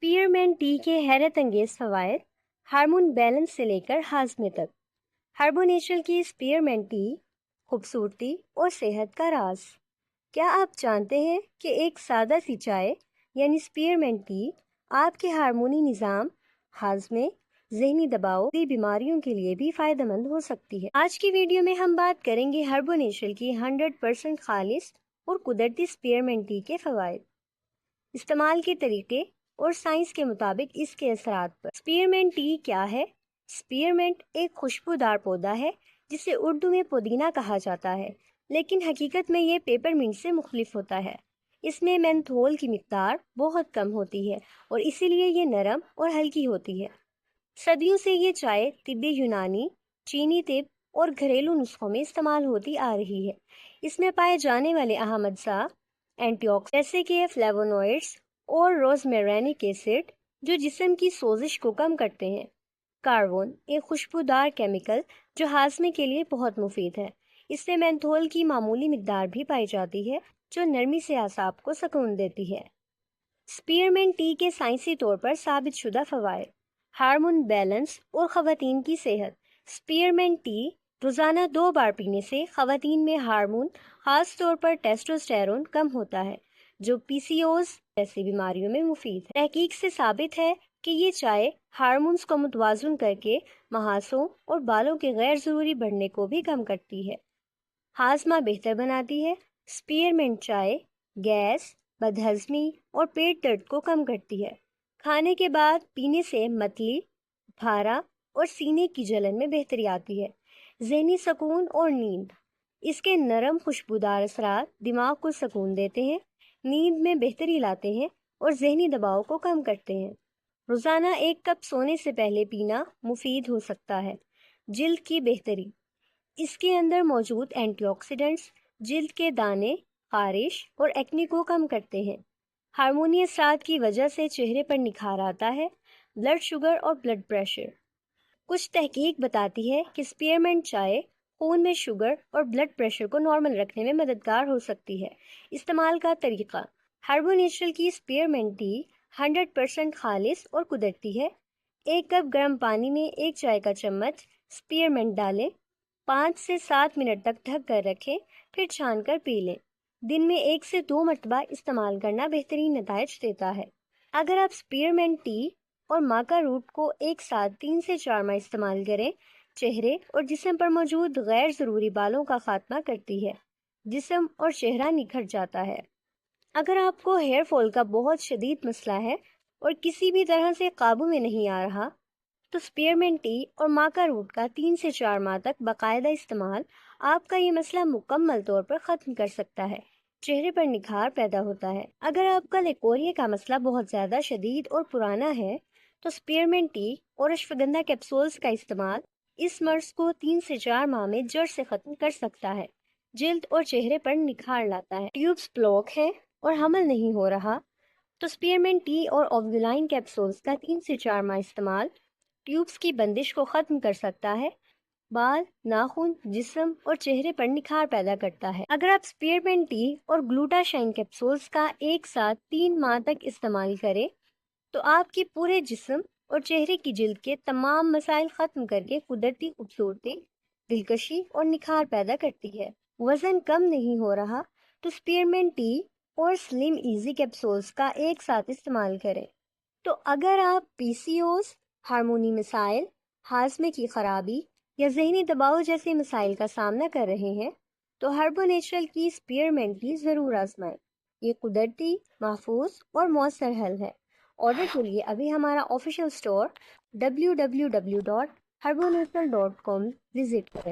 اسپیئرمنٹ T کے حیرت انگیز فوائد، ہارمون بیلنس سے لے کر ہاضمے تک۔ ہاربونیشل کی اسپیئرمنٹ ٹی، خوبصورتی اور صحت کا راز۔ کیا آپ جانتے ہیں کہ ایک سادہ سی چائے یعنی اسپیئرمنٹ ٹی آپ کے ہارمونی نظام، ہاضمے، ذہنی دباؤ کی بیماریوں کے لیے بھی فائدہ مند ہو سکتی ہے۔ آج کی ویڈیو میں ہم بات کریں گے ہاربونیشل کی 100% خالص اور قدرتی اسپیئرمنٹ ٹی کے فوائد، استعمال کے طریقے اور سائنس کے مطابق اس کے اثرات پر۔ اسپیئرمنٹ ٹی کیا ہے؟ اسپیئرمنٹ ایک خوشبودار پودا ہے جسے اردو میں پودینہ کہا جاتا ہے، لیکن حقیقت میں یہ پیپر منٹ سے مختلف ہوتا ہے۔ اس میں مینتھول کی مقدار بہت کم ہوتی ہے اور اسی لیے یہ نرم اور ہلکی ہوتی ہے۔ صدیوں سے یہ چائے طب یونانی، چینی طب اور گھریلو نسخوں میں استعمال ہوتی آ رہی ہے۔ اس میں پائے جانے والے اہم اجزاء اینٹی آکسیڈنٹ جیسے کہ فلیوونوئڈز اور روزمیرینک ایسڈ جو جسم کی سوزش کو کم کرتے ہیں، کاربون ایک خوشبودار کیمیکل جو ہاضمے کے لیے بہت مفید ہے۔ اس میں مینتھول کی معمولی مقدار بھی پائی جاتی ہے جو نرمی سے اعصاب کو سکون دیتی ہے۔ اسپیئرمنٹ ٹی کے سائنسی طور پر ثابت شدہ فوائد، ہارمون بیلنس اور خواتین کی صحت۔ اسپیئرمنٹ ٹی روزانہ 2 بار پینے سے خواتین میں ہارمون، خاص طور پر ٹیسٹوسٹیرون کم ہوتا ہے جو پی سی اوز جیسی بیماریوں میں مفید ہے۔ تحقیق سے ثابت ہے کہ یہ چائے ہارمونز کو متوازن کر کے مہاسوں اور بالوں کے غیر ضروری بڑھنے کو بھی کم کرتی ہے، ہاضمہ بہتر بناتی ہے۔ اسپیئرمنٹ چائے گیس، بدہضمی اور پیٹ درد کو کم کرتی ہے۔ کھانے کے بعد پینے سے متلی، بھارا اور سینے کی جلن میں بہتری آتی ہے۔ ذہنی سکون اور نیند، اس کے نرم خوشبودار اثرات دماغ کو سکون دیتے ہیں، نیند میں بہتری لاتے ہیں اور ذہنی دباؤ کو کم کرتے ہیں۔ روزانہ 1 کپ سونے سے پہلے پینا مفید ہو سکتا ہے۔ جلد کی بہتری، اس کے اندر موجود اینٹی آکسیڈنٹس جلد کے دانے، خارش اور ایکنی کو کم کرتے ہیں۔ ہارمونی اثرات کی وجہ سے چہرے پر نکھار آتا ہے۔ بلڈ شوگر اور بلڈ پریشر، کچھ تحقیق بتاتی ہے کہ اسپیئرمنٹ چائے خون میں شوگر اور بلڈ پریشر کو نارمل رکھنے میں مددگار ہو سکتی ہے۔ استعمال کا طریقہ، ہاربونیشل کی اسپیئرمنٹ ٹی 100% خالص اور قدرتی ہے۔ 1 کپ گرم پانی میں 1 چائے کا چمچ اسپیئرمنٹ ڈالیں، 5 سے 7 منٹ تک ڈھک کر رکھیں، پھر چھان کر پی لیں۔ دن میں 1 سے 2 مرتبہ استعمال کرنا بہترین نتائج دیتا ہے۔ اگر آپ اسپیئرمنٹ ٹی اور ماکا روٹ کو ایک ساتھ 3 سے 4 ماہ استعمال کریں، چہرے اور جسم پر موجود غیر ضروری بالوں کا خاتمہ کرتی ہے، جسم اور چہرہ نکھر جاتا ہے۔ اگر آپ کو ہیئر فال کا بہت شدید مسئلہ ہے اور کسی بھی طرح سے قابو میں نہیں آ رہا، تو اسپیئرمنٹ ٹی اور ماکا روٹ کا 3 سے 4 ماہ تک باقاعدہ استعمال آپ کا یہ مسئلہ مکمل طور پر ختم کر سکتا ہے۔ چہرے پر نکھار پیدا ہوتا ہے۔ اگر آپ کا لیکوریا کا مسئلہ بہت زیادہ شدید اور پرانا ہے تو اسپیئرمنٹ ٹی اور اشفگندھا کیپسولز کا استعمال اس مرض کو 3 سے 4 ماہ میں جڑ سے ختم کر سکتا ہے۔ جلد اور چہرے پر نکھار لاتا ہے۔ ٹیوبس بلاک ہے اور حمل نہیں ہو رہا تو اسپیئرمنٹ ٹی اور اوویولائن کیپسولز کا 3 سے 4 ماہ استعمال ٹیوبس کی بندش کو ختم کر سکتا ہے، بال، ناخن، جسم اور چہرے پر نکھار پیدا کرتا ہے۔ اگر آپ اسپیئرمنٹ ٹی اور گلوٹا شائن کیپسولز کا ایک ساتھ 3 ماہ تک استعمال کریں تو آپ کی پورے جسم اور چہرے کی جلد کے تمام مسائل ختم کر کے قدرتی خوبصورتی، دلکشی اور نکھار پیدا کرتی ہے۔ وزن کم نہیں ہو رہا تو اسپیئرمنٹ ٹی اور سلم ایزی کیپسولز کا ایک ساتھ استعمال کریں۔ تو اگر آپ پی سی اوز، ہارمونی مسائل، ہاضمے کی خرابی یا ذہنی دباؤ جیسے مسائل کا سامنا کر رہے ہیں تو ہاربونیشل کی اسپیئرمنٹ ٹی ضرور آزمائیں۔ یہ قدرتی، محفوظ اور مؤثر حل ہے۔ آرڈر کے لیے ابھی ہمارا آفیشیل اسٹور www.harbonation.com وزٹ کریں۔